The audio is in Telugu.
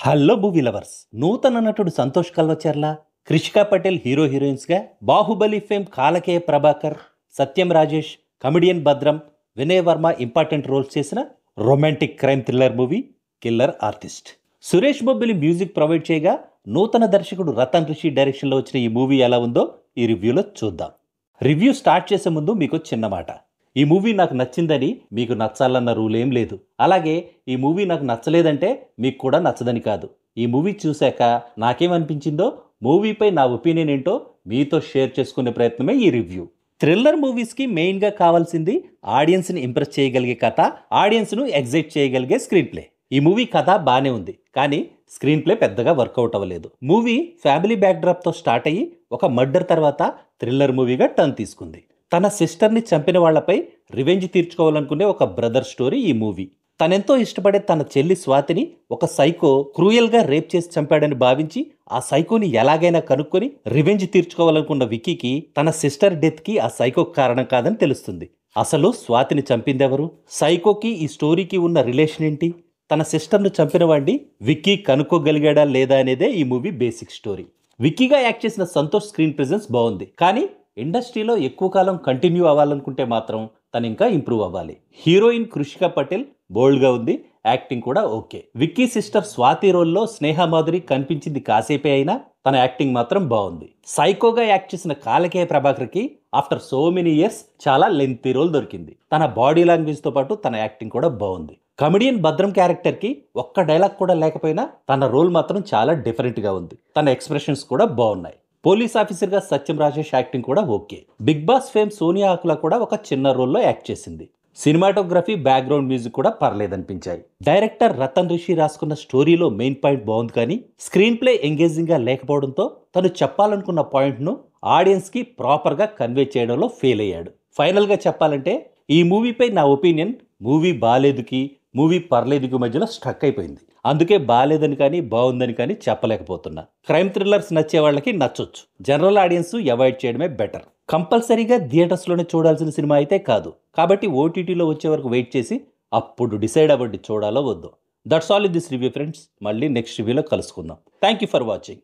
Hello movie lovers. నూతన నటుడు సంతోష్ కల్వచర్ల, క్రిషికా పటేల్ హీరో హీరోయిన్స్గా, బాహుబలి ఫేమ్ కాలకేయ ప్రభాకర్, సత్యం రాజేష్, కమెడియన్ భద్రం, వినయ్ వర్మ ఇంపార్టెంట్ రోల్స్ చేసిన romantic crime thriller movie killer artist. Suresh Bobbili music provide చేయగా, నూతన దర్శకుడు రతన్ రిషి డైరెక్షన్లో వచ్చిన ఈ మూవీ ఎలా ఉందో ఈ రివ్యూలో చూద్దాం. రివ్యూ స్టార్ట్ చేసే ముందు మీకు చిన్న మాట. ఈ మూవీ నాకు నచ్చిందని మీకు నచ్చాలన్న రూల్ ఏం లేదు. అలాగే ఈ మూవీ నాకు నచ్చలేదంటే మీకు కూడా నచ్చదని కాదు. ఈ మూవీ చూశాక నాకేమనిపించిందో, మూవీపై నా ఒపీనియన్ ఏంటో మీతో షేర్ చేసుకునే ప్రయత్నమే ఈ రివ్యూ. థ్రిల్లర్ మూవీస్కి మెయిన్గా కావాల్సింది ఆడియన్స్ని ఇంప్రెస్ చేయగలిగే కథ, ఆడియన్స్ను ఎగ్జైట్ చేయగలిగే స్క్రీన్ ప్లే. ఈ మూవీ కథ బాగానే ఉంది, కానీ స్క్రీన్ ప్లే పెద్దగా వర్కౌట్ అవ్వలేదు. మూవీ ఫ్యామిలీ బ్యాక్డ్రాప్తో స్టార్ట్ అయ్యి ఒక మర్డర్ తర్వాత థ్రిల్లర్ మూవీగా టర్న్ తీసుకుంది. తన సిస్టర్ని చంపిన వాళ్లపై రివెంజ్ తీర్చుకోవాలనుకునే ఒక బ్రదర్ స్టోరీ ఈ మూవీ. తనెంతో ఇష్టపడే తన చెల్లి స్వాతిని ఒక సైకో క్రూయల్గా రేప్ చేసి చంపాడని భావించి ఆ సైకోని ఎలాగైనా కనుక్కొని రివెంజ్ తీర్చుకోవాలనుకున్న విక్కీకి తన సిస్టర్ డెత్కి ఆ సైకో కారణం కాదని తెలుస్తుంది. అసలు స్వాతిని చంపిందెవరు? సైకోకి ఈ స్టోరీకి ఉన్న రిలేషన్ ఏంటి? తన సిస్టర్ను చంపిన వాడిని విక్కీ కనుక్కోగలిగాడా లేదా అనేదే ఈ మూవీ బేసిక్ స్టోరీ. విక్కీగా యాక్ట్ చేసిన సంతోష్ స్క్రీన్ ప్రెజెన్స్ బాగుంది, కానీ ఇండస్ట్రీలో ఎక్కువ కాలం కంటిన్యూ అవ్వాలనుకుంటే మాత్రం తను ఇంకా ఇంప్రూవ్ అవ్వాలి. హీరోయిన్ క్రిషికా పటేల్ బోల్డ్గా ఉంది, యాక్టింగ్ కూడా ఓకే. విక్కీ సిస్టర్ స్వాతి రోల్లో స్నేహ మాధురి కనిపించింది కాసేపే అయినా తన యాక్టింగ్ మాత్రం బాగుంది. సైకోగా యాక్ట్ చేసిన కాలకేయ ప్రభాకర్కి ఆఫ్టర్ సో మెనీ ఇయర్స్ చాలా లెంతీ రోల్ దొరికింది. తన బాడీ లాంగ్వేజ్తో పాటు తన యాక్టింగ్ కూడా బాగుంది. కమెడియన్ భద్రం క్యారెక్టర్కి ఒక్క డైలాగ్ కూడా లేకపోయినా తన రోల్ మాత్రం చాలా డిఫరెంట్గా ఉంది. తన ఎక్స్ప్రెషన్స్ కూడా బాగున్నాయి. పోలీస్ ఆఫీసర్గా సత్యం రాజేష్ యాక్టింగ్ కూడా okay. Big boss fame Sonia Akula కూడా ఒక చిన్న రోల్లో యాక్ట్ చేసింది. సినిమాటోగ్రఫీ, బ్యాక్గ్రౌండ్ మ్యూజిక్ కూడా పర్లేదనిపించాయి. డైరెక్టర్ రతన్ రిషి రాసుకున్న స్టోరీలో మెయిన్ పాయింట్ బాగుంది, కానీ స్క్రీన్ ప్లే ఎంగేజింగ్గా లేకపోవడంతో తను చెప్పాలనుకున్న పాయింట్ను ఆడియన్స్కి ప్రాపర్గా కన్వే చేయడంలో ఫెయిల్ అయ్యాడు. ఫైనల్గా చెప్పాలంటే ఈ మూవీపై నా ఒపీనియన్ మూవీ బాలేదుకి, మూవీ పర్లేదుకి మధ్యలో స్టక్ అయిపోయింది. అందుకే బాలేదని కానీ బాగుందని కానీ చెప్పలేకపోతున్నా. క్రైమ్ థ్రిల్లర్స్ నచ్చే వాళ్ళకి నచ్చొచ్చు, జనరల్ ఆడియన్స్ అవాయిడ్ చేయడమే బెటర్. కంపల్సరీగా థియేటర్స్లోనే చూడాల్సిన సినిమా అయితే కాదు, కాబట్టి ఓటీటీలో వచ్చే వరకు వెయిట్ చేసి అప్పుడు డిసైడ్ అవ్వండి చూడాలో వద్దో. That's all in this review friends. మళ్ళీ నెక్స్ట్ రివ్యూలో కలుసుకుందాం. Thank you for watching.